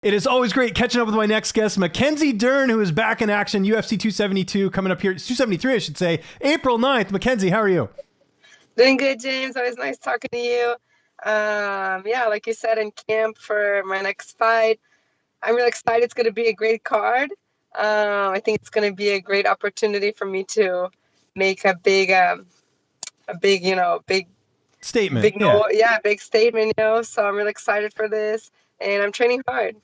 It is always great catching up with my next guest, Mackenzie Dern, who is back in action, UFC 272, coming up here, 273, I should say, April 9th. Mackenzie, how are you? Doing good, James. Always nice talking to you. Yeah, like you said, in camp for my next fight. I'm really excited. It's going to be a great card. I think it's going to be a great opportunity for me to make a big Statement, yeah. no, yeah, big statement, So I'm really excited for this, and I'm training hard.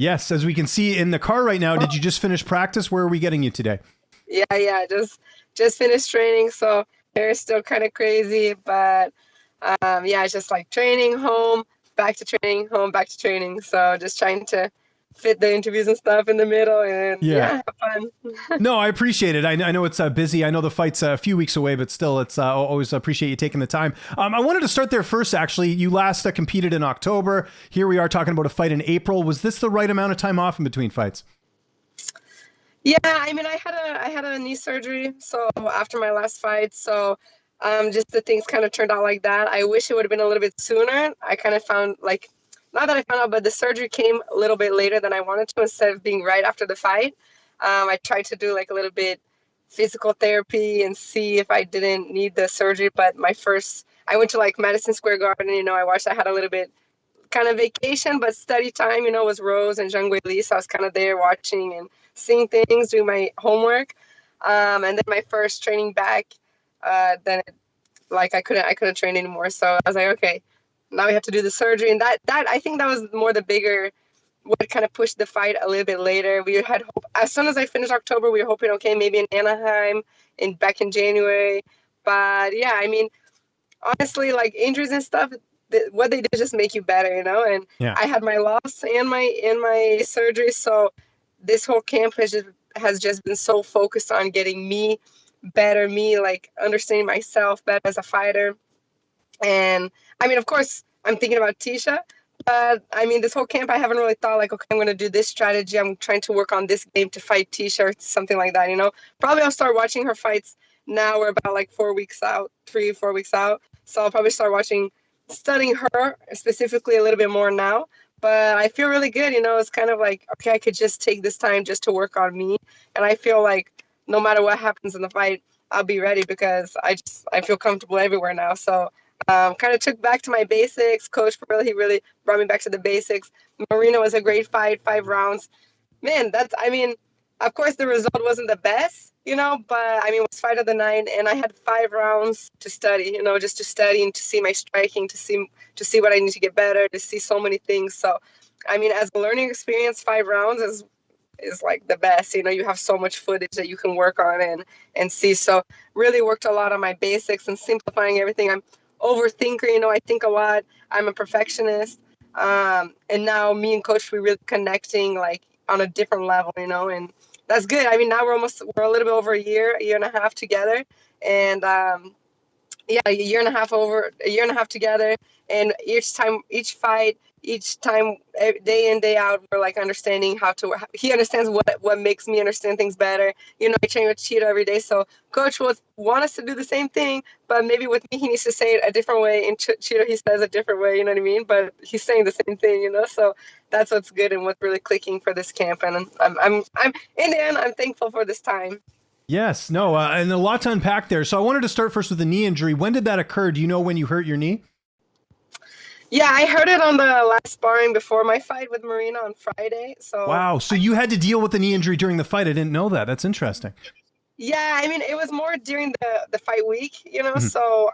Yes, as we can see in the car right now, did you just finish practice? Where are we getting you today? Yeah, just finished training, so hair is still kind of crazy, but yeah, it's just like training, home, back to training, home, back to training. So just trying to fit the interviews and stuff in the middle, and Yeah. yeah, have fun. No, I appreciate it. I know it's busy. I know the fight's a few weeks away, but still, it's always appreciate you taking the time. I wanted to start there first, actually. You last competed in October. Here we are talking about a fight in April. Was this the right amount of time off in between fights? Yeah, I mean, I had a knee surgery, so after my last fight, so just the things kind of turned out like that. I wish it would have been a little bit sooner. I kind of found like, not that I found out, but the surgery came a little bit later than I wanted to, instead of being right after the fight. I tried to do like a little bit physical therapy and see if I didn't need the surgery, but I went to like Madison Square Garden, I had a little bit kind of vacation, but study time, was Rose and Zhang Weili. So I was kind of there watching and seeing things, doing my homework. And then my first training back, then like I couldn't train anymore. So I was like, okay, now we have to do the surgery. And that I think that was more the bigger, what kind of pushed the fight a little bit later. We had hope, as soon as I finished October, we were hoping, okay, maybe in Anaheim back in January. But yeah, I mean, honestly, like injuries and stuff, what they do is just make you better, And Yeah. I had my loss and my surgery, so this whole camp has just been so focused on getting me better, me like understanding myself better as a fighter. And I mean, of course, I'm thinking about Tecia, but I mean, this whole camp, I haven't really thought like, okay, I'm going to do this strategy. I'm trying to work on this game to fight Tecia or something like that. Probably I'll start watching her fights now. We're about like 4 weeks out, 3, 4 weeks out. So I'll probably start studying her specifically a little bit more now. But I feel really good. It's kind of like, okay, I could just take this time just to work on me. And I feel like no matter what happens in the fight, I'll be ready because I feel comfortable everywhere now. So kind of took back to my basics. Coach he really brought me back to the basics. Marina was a great fight, 5 rounds. Man, I mean, of course the result wasn't the best, but I mean, it was fight of the night, and I had 5 rounds to study, just to study and to see my striking, to see what I need to get better, to see so many things. So, I mean, as a learning experience, 5 rounds is like the best. You have so much footage that you can work on and see. So really worked a lot on my basics and simplifying everything. I'm overthinker, I think a lot. I'm a perfectionist. And now me and coach, we're really connecting like on a different level, and that's good. I mean, now we're a little bit over a year and a half together. And yeah, a year and a half together, and each fight, each time, day in day out, we're like understanding he understands what makes me understand things better. I train with Cheetah every day, so coach would want us to do the same thing, but maybe with me he needs to say it a different way, and Cheetah he says a different way, you know what I mean, but he's saying the same thing, so that's what's good and what's really clicking for this camp. And I'm in the end, I'm thankful for this time. Yes, no, and a lot to unpack there. So I wanted to start first with the knee injury. When did that occur? Do you know when you hurt your knee? Yeah, I heard it on the last sparring before my fight with Marina on Friday. So Wow. So you had to deal with the knee injury during the fight. I didn't know that. That's interesting. yeah, I mean, it was more during the fight week, Mhm. So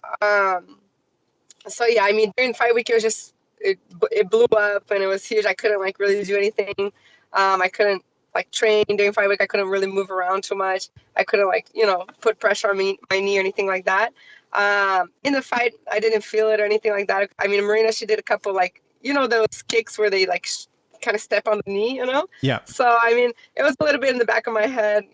yeah, I mean, during fight week, it blew up and it was huge. I couldn't like really do anything. I couldn't like train during fight week. I couldn't really move around too much. I couldn't like put pressure on my knee or anything like that. In the fight, I didn't feel it or anything like that. I mean, Marina, she did a couple like those kicks where they like kind of step on the knee. Yeah. So I mean, it was a little bit in the back of my head.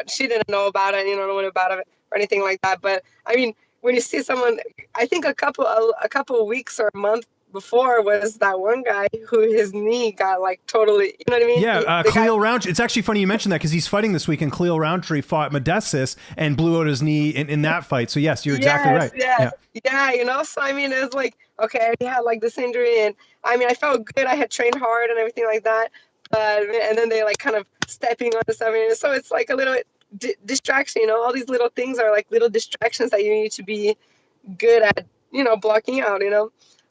She didn't know about it. No one about it or anything like that. But I mean, when you see someone, I think a couple of weeks or a month before was that one guy who his knee got like totally, you know what I mean? Yeah, The guy, Khalil Roundtree. It's actually funny you mentioned that because he's fighting this weekend. Khalil Roundtree fought Modestus and blew out his knee in that fight. So yes, you're exactly yes, right. yes, Yeah. yeah. So I mean, it was like, okay, I had like this injury, and I mean, I felt good. I had trained hard and everything like that. And then they like kind of stepping on something. So it's like a little distraction, all these little things are like little distractions that you need to be good at, blocking out,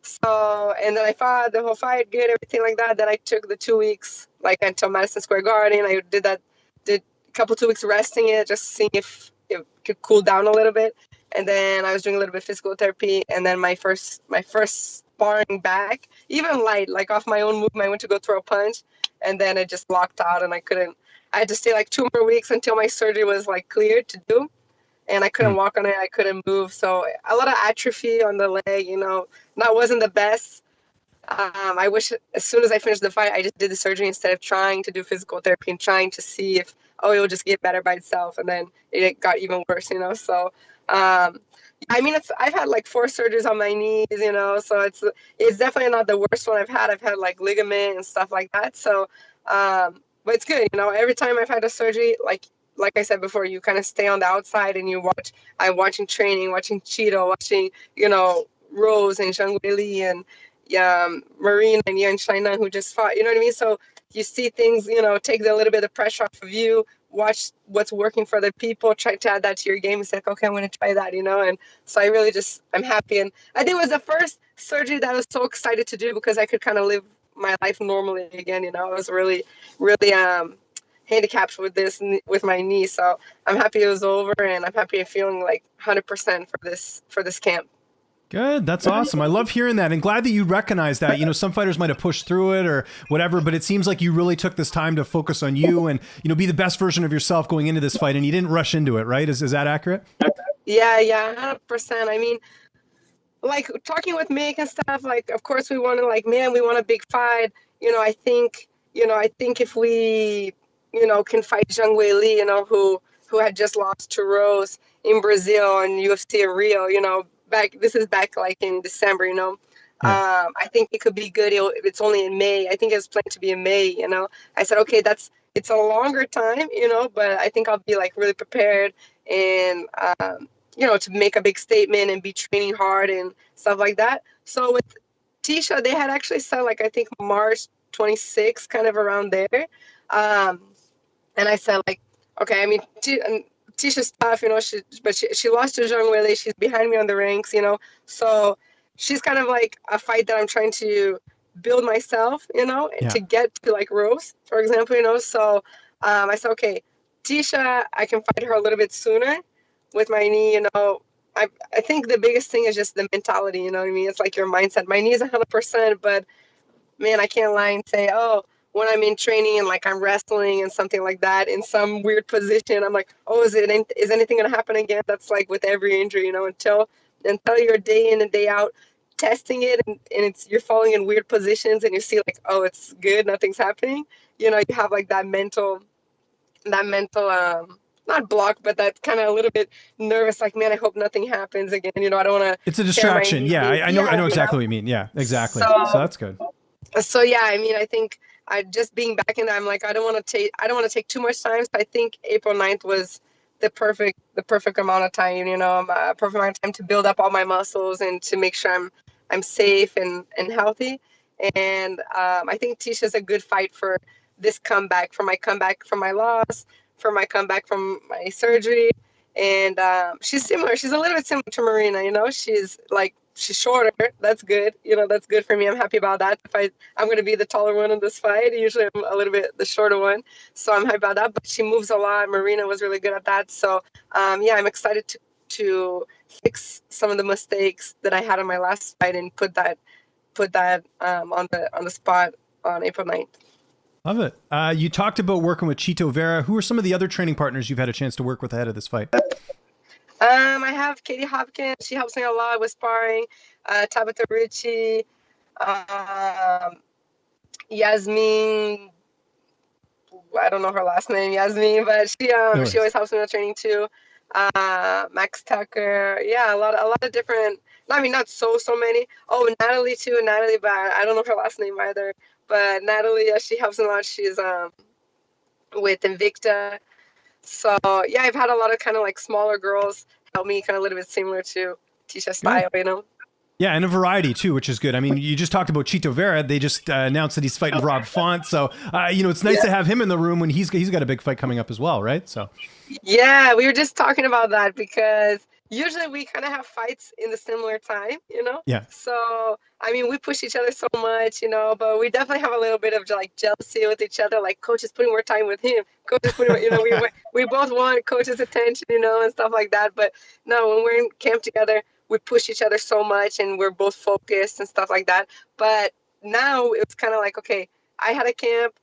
So, and then I fought the whole fight good, everything like that. Then I took the 2 weeks, like until Madison Square Garden. I did a couple 2 weeks resting it, just seeing if it could cool down a little bit. And then I was doing a little bit of physical therapy. And then my first sparring back, even light, like off my own movement, I went to go throw a punch, and then it just locked out, and I had to stay like 2 more weeks until my surgery was like cleared to do, and I couldn't walk on it. I couldn't move. So a lot of atrophy on the leg, that wasn't the best. I wish as soon as I finished the fight, I just did the surgery instead of trying to do physical therapy and trying to see if, it will just get better by itself. And then it got even worse, So, I mean, I've had like 4 surgeries on my knees, so it's definitely not the worst one I've had. I've had like ligament and stuff like that. So, but it's good, every time I've had a surgery, like I said before, you kind of stay on the outside and you watch. I'm watching training, watching Cheeto, watching, Rose and Zhang Weili and Marina and Yan China who just fought, you know what I mean? So you see things, take a little bit of pressure off of you, watch what's working for other people, try to add that to your game. It's like, okay, I'm going to try that, and so I really I'm happy. And I think it was the first surgery that I was so excited to do because I could kind of live my life normally again. I was really, really handicapped with my knee. So I'm happy it was over, and I'm happy I'm feeling like 100% for this camp. Good. That's awesome. I love hearing that, and glad that you recognize that. Some fighters might have pushed through it or whatever, but it seems like you really took this time to focus on you and, be the best version of yourself going into this fight, and you didn't rush into it, right? Is that accurate? Yeah, 100%. I mean, like talking with Mick and stuff, like, of course we want to, like, man, we want a big fight. I think if we, can fight Zhang Weili, who had just lost to Rose in Brazil and UFC in Rio, this is back like in December, Yeah. I think it could be good. It's only in May. I think it's planned to be in May, I said, okay, it's a longer time, but I think I'll be like really prepared and, to make a big statement and be training hard and stuff like that. So with Tecia, they had actually said like, I think March 26th, kind of around there. And I said like, okay, I mean, Ticia's tough, she lost to Zhang Weili. She's behind me on the ranks, so she's kind of like a fight that I'm trying to build myself, to get to like Rose, for example, so I said, okay, Tecia, I can fight her a little bit sooner with my knee, I think the biggest thing is just the mentality, you know what I mean? It's like your mindset. My knee is 100%, but man, I can't lie and say, oh, when I'm in training and like I'm wrestling and something like that in some weird position, I'm like, oh, is anything gonna happen again? That's like with every injury, until you're day in and day out testing it and you're falling in weird positions and you see like, oh, it's good, nothing's happening. You have like that mental not block, but that kind of a little bit nervous, like, man, I hope nothing happens again. I don't want to. It's a distraction. Yeah, I know exactly what you mean. Yeah, exactly. So that's good. So yeah, I mean, I think I just being back in that, I'm like, I don't want to take too much time. So I think April 9th was the perfect amount of time, a perfect amount of time to build up all my muscles and to make sure I'm safe and healthy. And I think Ticia's a good fight for this comeback, for my comeback from my loss, for my comeback from my surgery. And she's similar. She's a little bit similar to Marina, she's shorter. That's good. That's good for me. I'm happy about that. I'm going to be the taller one in this fight. Usually I'm a little bit the shorter one. So I'm happy about that. But she moves a lot. Marina was really good at that. So yeah, I'm excited to fix some of the mistakes that I had in my last fight and put that on the spot on April 9th. Love it. You talked about working with Chito Vera. Who are some of the other training partners you've had a chance to work with ahead of this fight? I have Katie Hopkins. She helps me a lot with sparring. Tabitha Ritchie, Yasmin. I don't know her last name, Yasmin, but she always helps me with training too. Max Tucker. Yeah, a lot of different. I mean, not so many. Oh, Natalie too. Natalie, but I don't know her last name either. But Natalie, yeah, she helps me a lot. She's with Invicta. So yeah, I've had a lot of kind of like smaller girls help me, kind of a little bit similar to Tecia style, Yeah, and a variety too, which is good. I mean, you just talked about Chito Vera. They just announced that he's fighting Rob Font. So, it's nice Yeah. to have him in the room when he's got a big fight coming up as well, right? So, Yeah, we were just talking about that because usually we kind of have fights in the similar time, you know? yeah. So, I mean, we push each other so much, you know, but we definitely have a little bit of like jealousy with each other. Like, coach is putting more time with him. Coach is putting more, you know, we both want coach's attention, you know, and stuff like that. But no, when we're in camp together, we push each other so much and we're both focused and stuff like that. But now it's kind of like, okay, I had a camp.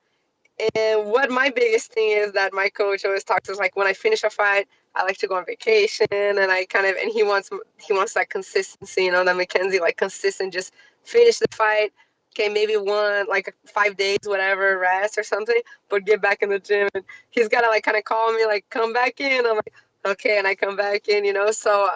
And what my biggest thing is that my coach always talks is like when I finish a fight, I like to go on vacation, and I kind of and he wants that consistency, you know, that Mackenzie like consistent, just finish the fight. Okay, maybe one like 5 days, whatever, rest or something, but get back in the gym. And he's gotta like kind of call me like come back in. I'm like okay, and I come back in, you know. So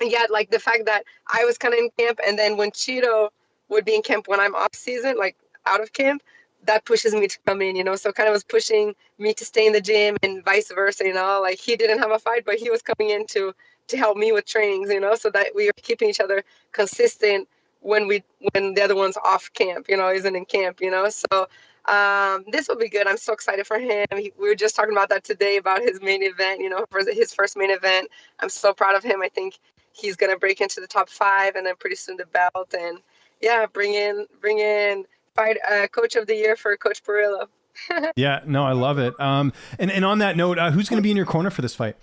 yeah, like the fact that I was kind of in camp, and then when Cheeto would be in camp when I'm off season, like out of camp, that pushes me to come in, you know. So kind of was pushing me to stay in the gym and vice versa, you know. Like he didn't have a fight, but he was coming in to help me with trainings, you know, so that we were keeping each other consistent when the other one's off camp, you know, isn't in camp, you know. So this will be good. I'm so excited for him. We were just talking about that today about his main event, you know, for his first main event. I'm so proud of him. I think he's gonna break into the top 5, and then pretty soon the belt. And yeah, bring in fight coach of the year for Coach Perillo. Yeah, no, I love it. And on that note, who's going to be in your corner for this fight?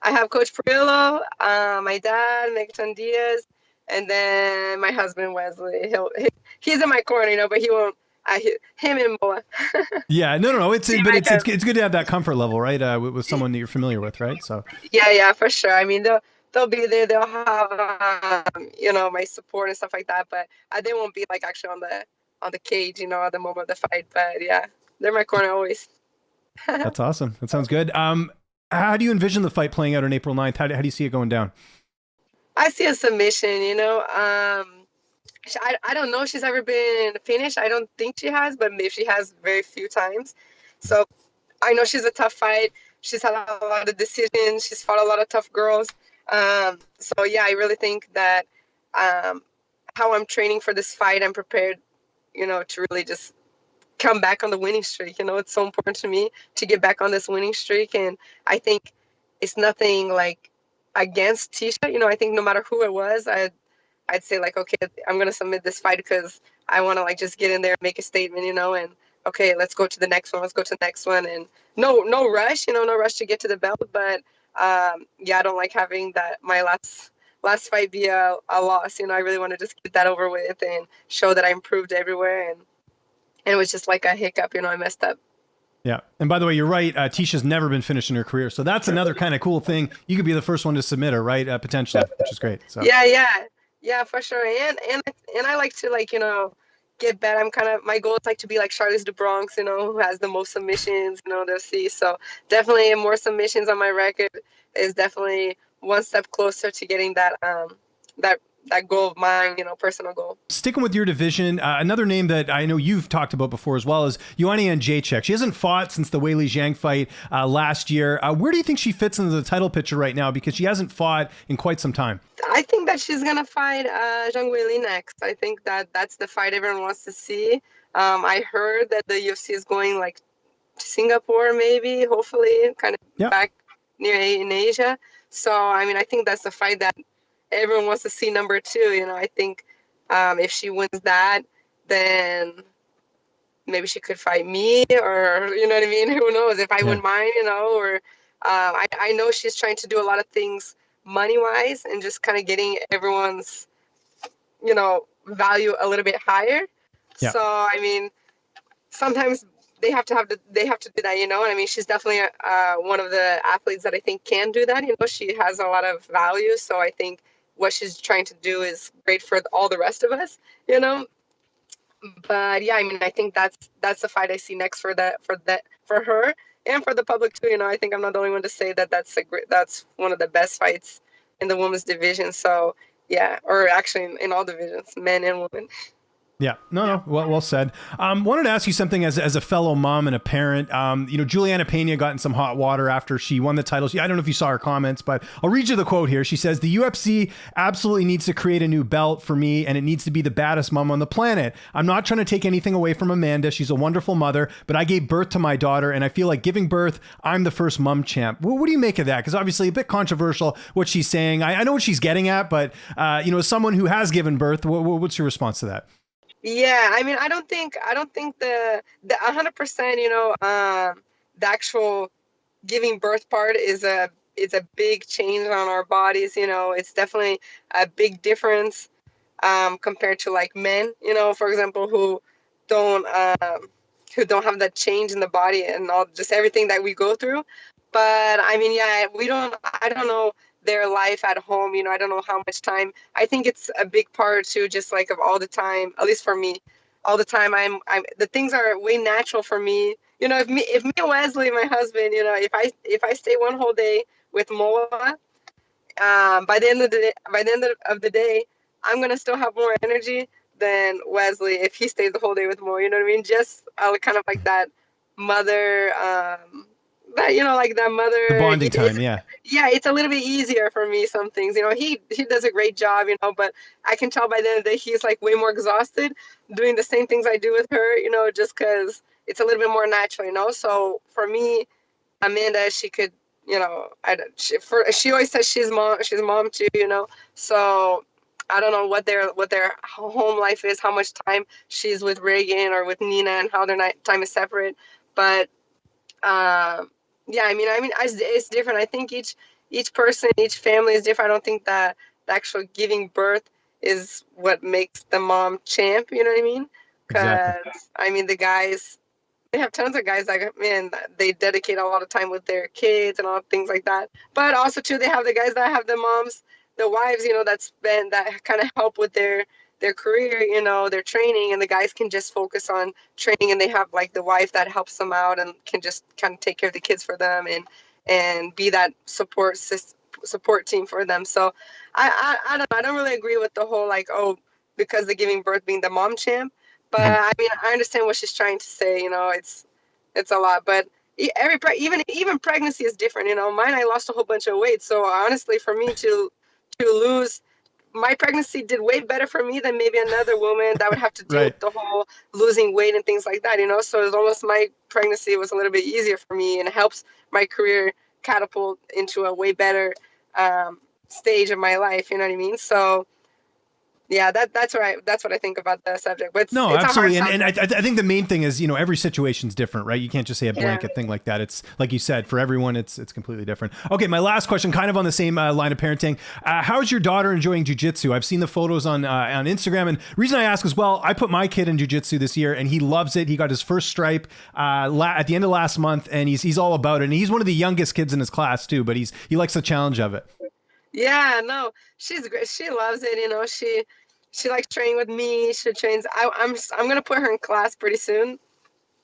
I have Coach Perillo, my dad, Megson Diaz, and then my husband Wesley. He's in my corner, you know, but he won't. Him and Moa. Yeah, no. See, But like it's good to have that comfort level, right? With someone that you're familiar with, right? So, yeah, for sure. I mean, they'll be there. They'll have you know, my support and stuff like that. But they won't be like actually on the cage, you know, at the moment of the fight. But yeah, they're my corner always. that's awesome. That sounds good. How do you envision the fight playing out on April 9th? How do you see it going down? I see a submission, you know. I don't know if she's ever been finished. I don't think she has, but maybe she has very few times. So I know she's a tough fight. She's had a lot of decisions. She's fought a lot of tough girls. So yeah, I really think that um, how I'm training for this fight, I'm prepared, you know, to really just come back on the winning streak. You know, it's so important to me to get back on this winning streak. And I think it's nothing like against Tecia. You know, I think no matter who it was, I'd say like, okay, I'm gonna submit this fight because I want to like just get in there and make a statement, you know, and okay, let's go to the next one. Let's go to the next one, and no rush, you know, no rush to get to the belt. But yeah, I don't like having that my last fight be a loss. You know, I really want to just get that over with and show that I improved everywhere. And it was just like a hiccup, you know, I messed up. Yeah. And by the way, you're right. Ticia's never been finished in her career. So that's another kind of cool thing. You could be the first one to submit her, right? Potentially, which is great. So Yeah, for sure. And I like to like, you know, get better. I'm kind of my goal is like to be like Charlize the Bronx, you know, who has the most submissions, you know, to see. So definitely more submissions on my record is definitely one step closer to getting that that goal of mine, you know, personal goal. sticking with your division, another name that I know you've talked about before as well is Joanna Jedrzecheck. She hasn't fought since the Weili Zhang fight last year. Where do you think she fits into the title picture right now? Because she hasn't fought in quite some time. I think that she's gonna fight Zhang Weili next. I think that that's the fight everyone wants to see. I heard that the UFC is going like to Singapore, maybe, hopefully, kind of Yeah. back near in Asia. So I mean, I think that's the fight that everyone wants to see number 2. You know, I think if she wins that, then maybe she could fight me, or you know what I mean. Who knows if I Yeah. wouldn't mind, you know, or I know she's trying to do a lot of things money wise and just kind of getting everyone's, you know, value a little bit higher. Yeah. So I mean, sometimes they have to do that, you know. And I mean, she's definitely one of the athletes that I think can do that. You know, she has a lot of value. So I think what she's trying to do is great for all the rest of us, you know. But yeah, I mean, I think that's the fight I see next for her and for the public too. You know, I think I'm not the only one to say that that's one of the best fights in the women's division. So yeah, or actually in all divisions, men and women. Yeah, no, well said. Wanted to ask you something as a fellow mom and a parent. Julianna Pena got in some hot water after she won the title. I don't know if you saw her comments, but I'll read you the quote here. She says, "The UFC absolutely needs to create a new belt for me, and it needs to be the baddest mom on the planet. I'm not trying to take anything away from Amanda. She's a wonderful mother, but I gave birth to my daughter, and I feel like giving birth, I'm the first mom champ." What do you make of that? Because obviously a bit controversial what she's saying. I know what she's getting at, but as someone who has given birth, what's your response to that? Yeah, I mean, I don't think the 100%, the actual giving birth part is a big change on our bodies. It's definitely a big difference compared to like men, for example, don't who don't have that change in the body and all just everything that we go through. But I mean, yeah, I don't know their life at home. I don't know how much time. I think it's a big part too, just like of all the time, at least for me, all the time the things are way natural for me. If me and Wesley, my husband, if I stay one whole day with Moa, by the end of the day, I'm gonna still have more energy than Wesley if he stays the whole day with Moa. You know what I mean? Just kind of like that mother, like that The mother. bonding time, yeah. Yeah, it's a little bit easier for me. Some things, he does a great job, but I can tell by the end of the day he's like way more exhausted doing the same things I do with her. Just because it's a little bit more natural. So for me, Amanda, she could, she always says she's mom too, So I don't know what their home life is, how much time she's with Reagan or with Nina, and how their time is separate. But yeah, it's different. I think each person, each family is different. I don't think that the actual giving birth is what makes the mom champ. You know what I mean? Exactly. Because the guys, they have tons of guys like, man, they dedicate a lot of time with their kids and all things like that. But also too, they have the guys that have the moms, the wives, that kind of help with their career, their training, and the guys can just focus on training, and they have like the wife that helps them out and can just kind of take care of the kids for them and be that support team for them. So I don't know, I don't really agree with the whole like, oh, because the giving birth being the mom champ. But Mhm. I understand what she's trying to say. It's a lot, but even pregnancy is different. Mine, I lost a whole bunch of weight. So honestly, for me to lose, my pregnancy did way better for me than maybe another woman that would have to deal Right. with the whole losing weight and things like that. So it's almost, my pregnancy was a little bit easier for me, and it helps my career catapult into a way better stage of my life. You know what I mean? So yeah, that's what I think about the subject. But it's No, it's a hard absolutely. And I subject. think the main thing is, every situation's different, right? You can't just say a Yeah. blanket thing like that. It's like you said, for everyone, it's completely different. Okay, my last question, kind of on the same line of parenting. How's your daughter enjoying jiu-jitsu? I've seen the photos on Instagram. And reason I ask is, well, I put my kid in jiu-jitsu this year and he loves it. He got his first stripe at the end of last month, and he's all about it. And he's one of the youngest kids in his class too, but he likes the challenge of it. Yeah, no, she's great. She loves it. She likes training with me. She trains. I'm gonna put her in class pretty soon,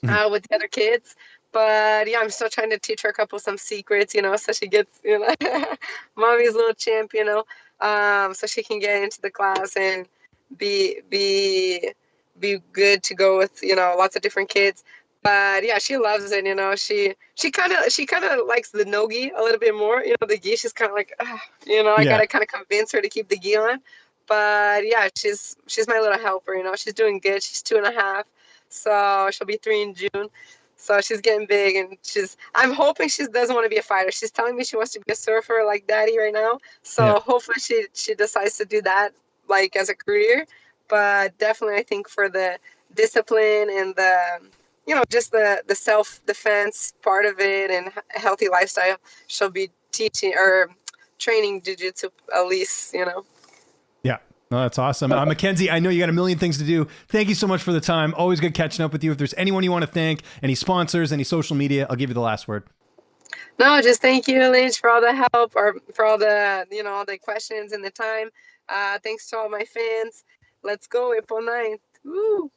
Mhm. with the other kids. But yeah, I'm still trying to teach her some secrets, so she gets, mommy's little champ, so she can get into the class and be be be good to go with, lots of different kids. But yeah, she loves it. She kind of likes the no-gi a little bit more. The gi, she's kind of like, "Ugh," I Yeah. gotta kind of convince her to keep the gi on. But yeah, she's my little helper. She's doing good. She's 2.5, so she'll be 3 in June. So she's getting big, and I'm hoping she doesn't want to be a fighter. She's telling me she wants to be a surfer like daddy right now. Yeah. So hopefully she decides to do that like as a career. But definitely, I think for the discipline and just the self-defense part of it and a healthy lifestyle, she'll be teaching or training jiu-jitsu at least. Yeah. No, that's awesome. Mackenzie, I know you got a million things to do. Thank you so much for the time. Always good catching up with you. If there's anyone you want to thank, any sponsors, any social media, I'll give you the last word. No, just thank you, Lynch, for all the help or for all the all the questions and the time. Thanks to all my fans. Let's go, April 9th. Woo!